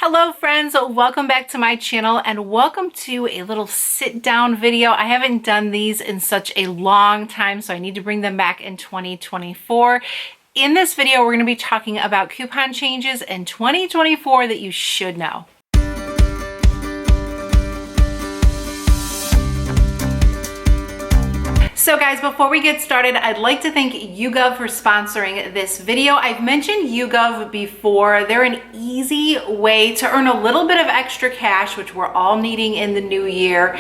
Hello friends, welcome back to my channel and welcome to a little sit down video. I haven't done these in such a long time, so I need to bring them back in 2024. In this video, we're going to be talking about coupon changes in 2024 that you should know. So guys, before we get started, I'd like to thank YouGov for sponsoring this video. I've mentioned YouGov before. They're an easy way to earn a little bit of extra cash, which we're all needing in the new year.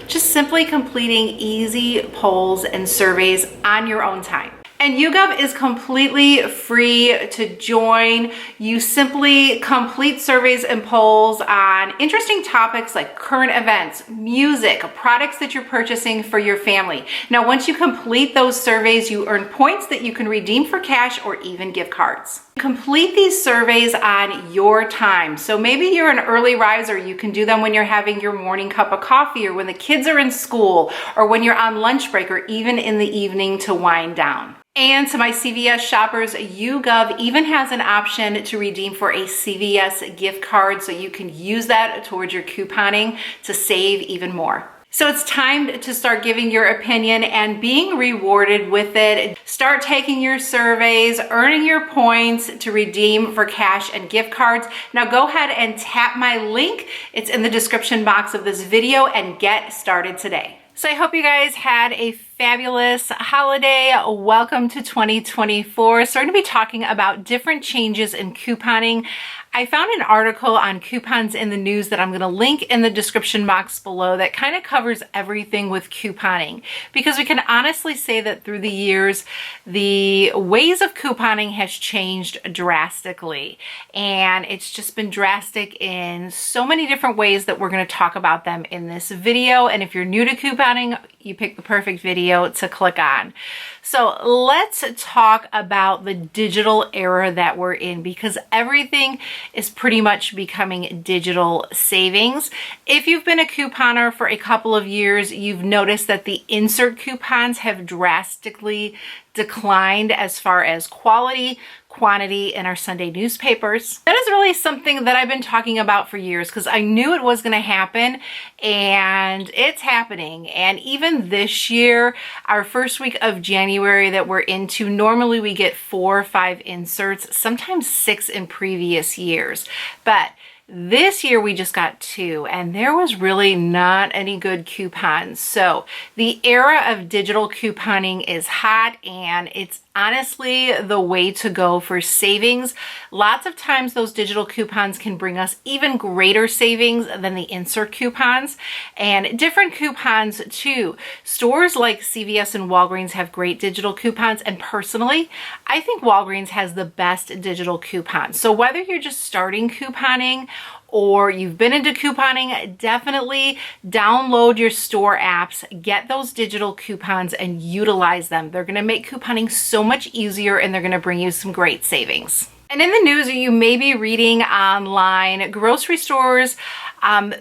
Just simply completing easy polls and surveys on your own time. And YouGov is completely free to join. You simply complete surveys and polls on interesting topics like current events, music, products that you're purchasing for your family. Now, once you complete those surveys, you earn points that you can redeem for cash or even gift cards. Complete these surveys on your time. So maybe you're an early riser. You can do them when you're having your morning cup of coffee or when the kids are in school or when you're on lunch break or even in the evening to wind down. And to my CVS shoppers, YouGov even has an option to redeem for a CVS gift card, so you can use that towards your couponing to save even more. So it's time to start giving your opinion and being rewarded with it. Start taking your surveys, earning your points to redeem for cash and gift cards. Now go ahead and tap my link. It's in the description box of this video and get started today. So I hope you guys had a fabulous holiday. Welcome to 2024. So we're going to be talking about different changes in couponing. I found an article on coupons in the news that I'm going to link in the description box below that kind of covers everything with couponing, because we can honestly say that through the years, the ways of couponing has changed drastically, and it's just been drastic in so many different ways that we're going to talk about them in this video. And if you're new to couponing, you picked the perfect video to click on. So let's talk about the digital era that we're in, because everything is pretty much becoming digital savings. If you've been a couponer for a couple of years, you've noticed that the insert coupons have drastically declined as far as quality, quantity in our Sunday newspapers. That is really something that I've been talking about for years, because I knew it was going to happen, and it's happening. And even this year, our first week of January that we're into, normally we get 4 or 5 inserts, sometimes 6 in previous years. But this year we just got 2, and there was really not any good coupons. So the era of digital couponing is hot, and it's honestly the way to go for savings. Lots of times those digital coupons can bring us even greater savings than the insert coupons, and different coupons too. Stores like CVS and Walgreens have great digital coupons, and personally, I think Walgreens has the best digital coupons. So whether you're just starting couponing or you've been into couponing, definitely download your store apps, get those digital coupons and utilize them. They're going to make couponing so much easier, and they're going to bring you some great savings. And in the news, you may be reading online, grocery stores,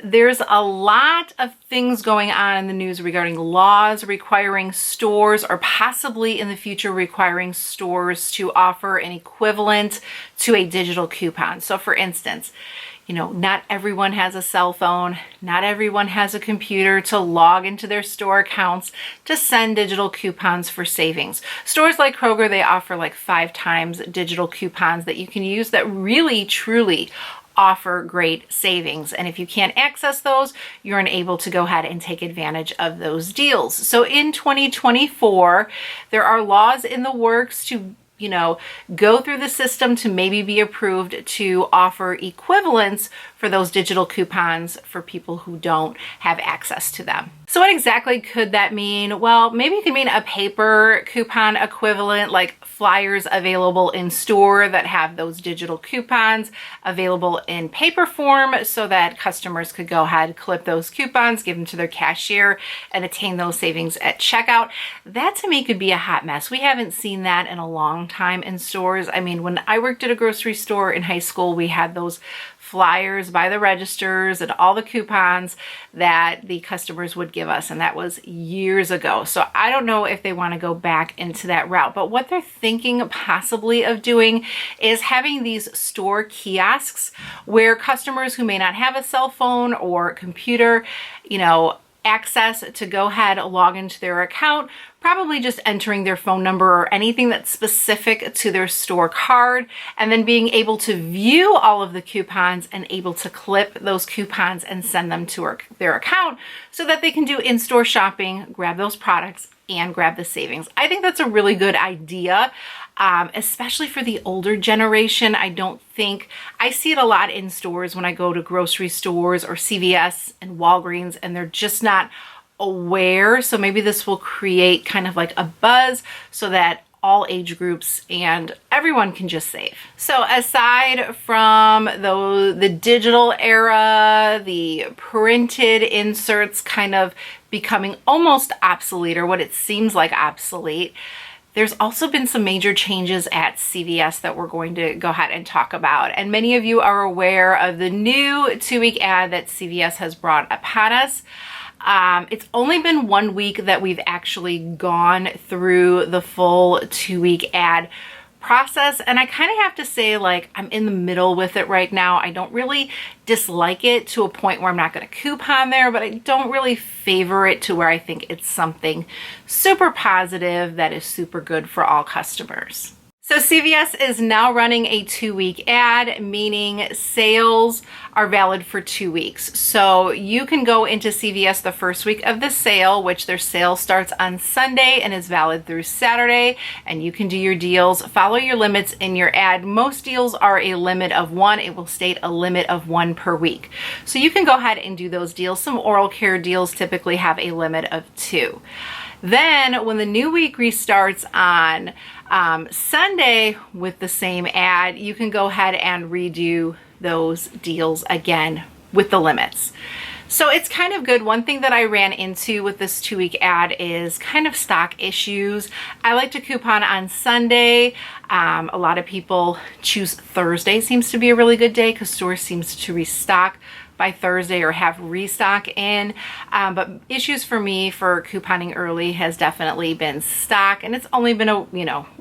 there's a lot of things going on in the news regarding laws requiring stores, or possibly in the future requiring stores to offer an equivalent to a digital coupon. So for instance, you know, not everyone has a cell phone, not everyone has a computer to log into their store accounts to send digital coupons for savings. Stores like Kroger, they offer like 5 times digital coupons that you can use that really, truly offer great savings. And if you can't access those, you're unable to go ahead and take advantage of those deals. So in 2024, there are laws in the works to go through the system to maybe be approved to offer equivalents for those digital coupons for people who don't have access to them. So what exactly could that mean? Well, maybe it could mean a paper coupon equivalent, like flyers available in store that have those digital coupons available in paper form, so that customers could go ahead, clip those coupons, give them to their cashier, and attain those savings at checkout. That to me could be a hot mess. We haven't seen that in a long time in stores. I mean, when I worked at a grocery store in high school, we had those flyers by the registers and all the coupons that the customers would give us, and that was years ago. So I don't know if they want to go back into that route, but what they're thinking possibly of doing is having these store kiosks where customers who may not have a cell phone or computer, access to go ahead, log into their account, probably just entering their phone number or anything that's specific to their store card, and then being able to view all of the coupons and able to clip those coupons and send them to their account so that they can do in-store shopping, grab those products, and grab the savings. I think that's a really good idea, especially for the older generation. I see it a lot in stores when I go to grocery stores or CVS and Walgreens, and they're just not aware. So maybe this will create kind of like a buzz so that all age groups and everyone can just save. So aside from the digital era, the printed inserts kind of becoming almost obsolete, or what it seems like obsolete, there's also been some major changes at CVS that we're going to go ahead and talk about. And many of you are aware of the new 2-week ad that CVS has brought upon us. It's only been 1 week that we've actually gone through the full 2-week ad process, and I kind of have to say, I'm in the middle with it right now. I don't really dislike it to a point where I'm not going to coupon there, but I don't really favor it to where I think it's something super positive that is super good for all customers. So CVS is now running a 2-week ad, meaning sales are valid for 2 weeks. So you can go into CVS the first week of the sale, which their sale starts on Sunday and is valid through Saturday, and you can do your deals, follow your limits in your ad. Most deals are a limit of 1. It will state a limit of 1 per week. So you can go ahead and do those deals. Some oral care deals typically have a limit of 2. Then when the new week restarts on Sunday with the same ad, you can go ahead and redo those deals again with the limits. So it's kind of good. One thing that I ran into with this 2-week ad is kind of stock issues. I like to coupon on Sunday. A lot of people choose Thursday, seems to be a really good day because stores seems to restock by Thursday or have restock in, but issues for me for couponing early has definitely been stock, and it's only been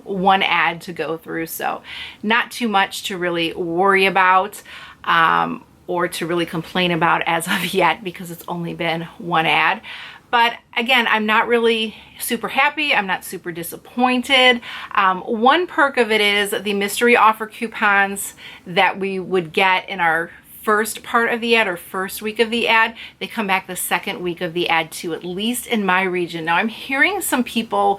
one ad to go through, so not too much to really worry about or to really complain about as of yet, because it's only been one ad. But again, I'm not really super happy. I'm not super disappointed. One perk of it is the mystery offer coupons that we would get in our first part of the ad or first week of the ad, they come back the second week of the ad too, at least in my region. Now I'm hearing some people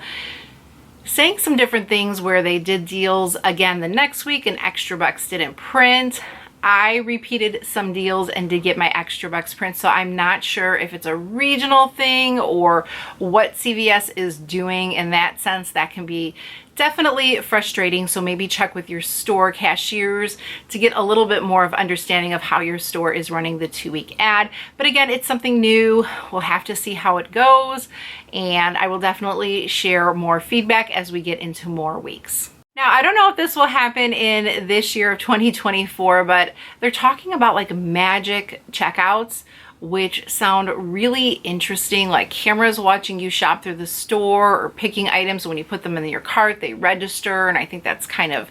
saying some different things where they did deals again the next week and extra bucks didn't print. I repeated some deals and did get my extra bucks print, so I'm not sure if it's a regional thing or what CVS is doing in that sense. That can be definitely frustrating, so maybe check with your store cashiers to get a little bit more of understanding of how your store is running the 2-week ad. But again, it's something new. We'll have to see how it goes, and I will definitely share more feedback as we get into more weeks. Now, I don't know if this will happen in this year of 2024, but they're talking about like magic checkouts, which sound really interesting, like cameras watching you shop through the store or picking items. When you put them in your cart, they register, and I think that's kind of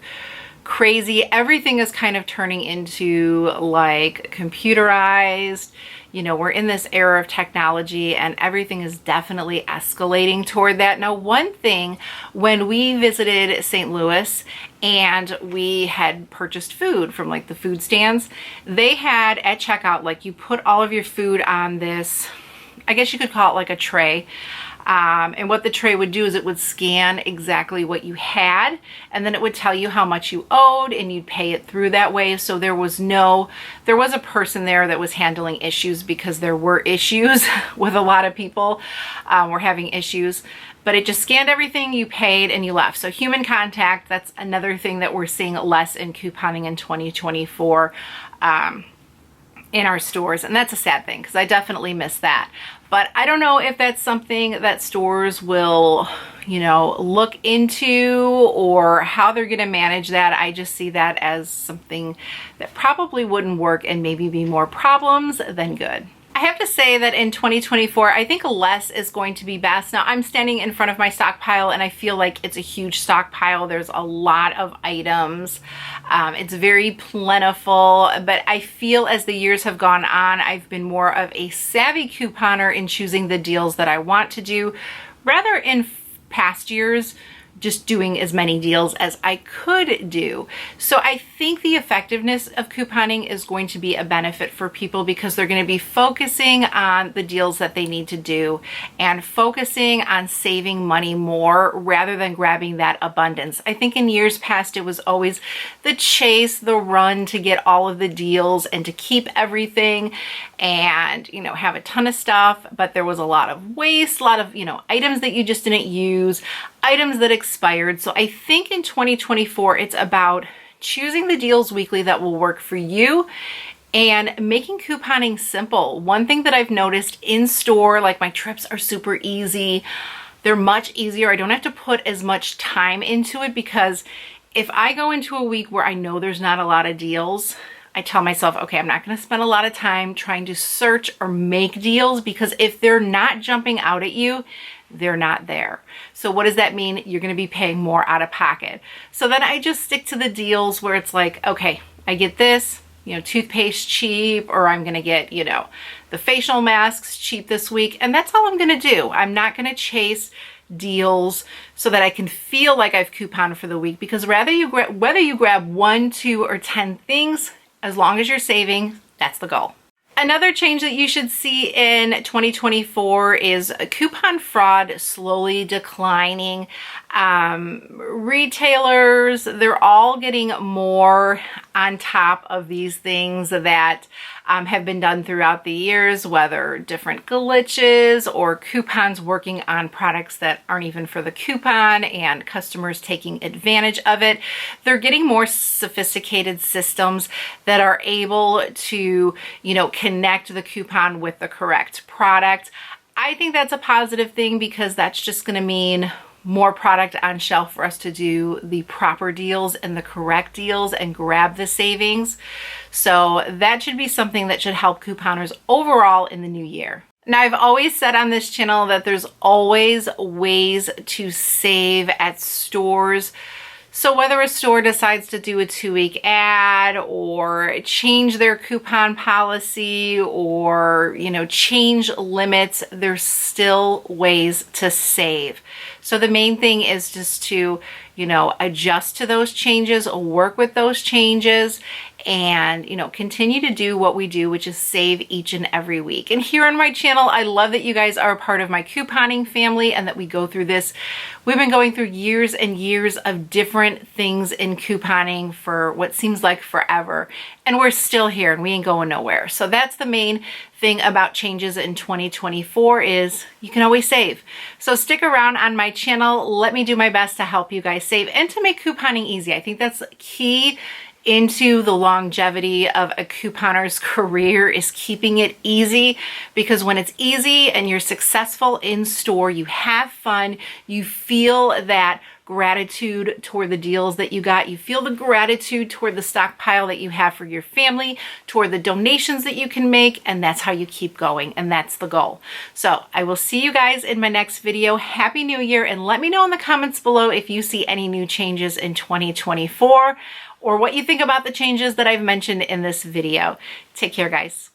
crazy. Everything is kind of turning into like computerized. We're in this era of technology, and everything is definitely escalating toward that. Now, one thing, when we visited St. Louis and we had purchased food from like the food stands, they had at checkout, like you put all of your food on this, I guess you could call it like a tray. And what the tray would do is it would scan exactly what you had, and then it would tell you how much you owed, and you'd pay it through that way. So there was a person there that was handling issues, because there were issues with a lot of people were having issues, but it just scanned everything, you paid, and you left. So human contact, that's another thing that we're seeing less in couponing in 2024. in our stores, and that's a sad thing because I definitely miss that. But I don't know if that's something that stores will, you know, look into or how they're going to manage that. I just see that as something that probably wouldn't work and maybe be more problems than good. I have to say that in 2024, I think less is going to be best. Now, I'm standing in front of my stockpile and I feel like it's a huge stockpile. There's a lot of items. It's very plentiful, but I feel as the years have gone on, I've been more of a savvy couponer in choosing the deals that I want to do, rather in past years just doing as many deals as I could do. So I think the effectiveness of couponing is going to be a benefit for people because they're going to be focusing on the deals that they need to do and focusing on saving money more rather than grabbing that abundance. I think in years past it was always the chase, the run to get all of the deals and to keep everything and, you know, have a ton of stuff, but there was a lot of waste, a lot of, you know, items that you just didn't use, items that expired. So I think in 2024, it's about choosing the deals weekly that will work for you and making couponing simple. One thing that I've noticed in store, like my trips are super easy. They're much easier. I don't have to put as much time into it because if I go into a week where I know there's not a lot of deals, I tell myself, okay, I'm not going to spend a lot of time trying to search or make deals because if they're not jumping out at you, they're not there. So what does that mean? You're going to be paying more out of pocket. So then I just stick to the deals where it's like, okay, I get this, you know, toothpaste cheap, or I'm going to get, you know, the facial masks cheap this week. And that's all I'm going to do. I'm not going to chase deals so that I can feel like I've couponed for the week, because whether you grab 1, 2, or 10 things, as long as you're saving, that's the goal. Another change that you should see in 2024 is coupon fraud slowly declining. Retailers, they're all getting more on top of these things that have been done throughout the years, whether different glitches or coupons working on products that aren't even for the coupon and customers taking advantage of it. They're getting more sophisticated systems that are able to, you know, connect the coupon with the correct product. I think that's a positive thing because that's just going to mean more product on shelf for us to do the proper deals and the correct deals and grab the savings. So that should be something that should help couponers overall in the new year. Now, I've always said on this channel that there's always ways to save at stores. So whether a store decides to do a 2-week ad or change their coupon policy or, you know, change limits, there's still ways to save. So the main thing is just to, you know, adjust to those changes, work with those changes, and, you know, continue to do what we do, which is save each and every week. And here on my channel, I love that you guys are a part of my couponing family and that we go through this. We've been going through years and years of different things in couponing for what seems like forever. And we're still here and we ain't going nowhere. So that's the main thing about changes in 2024 is you can always save. So stick around on my channel. Let me do my best to help you guys save and to make couponing easy. I think that's key into the longevity of a couponer's career is keeping it easy, because when it's easy and you're successful in store, you have fun, you feel that gratitude toward the deals that you got, you feel the gratitude toward the stockpile that you have for your family, toward the donations that you can make, and that's how you keep going, and that's the goal. So I will see you guys in my next video. Happy New Year, and let me know in the comments below if you see any new changes in 2024 or what you think about the changes that I've mentioned in this video. Take care, guys.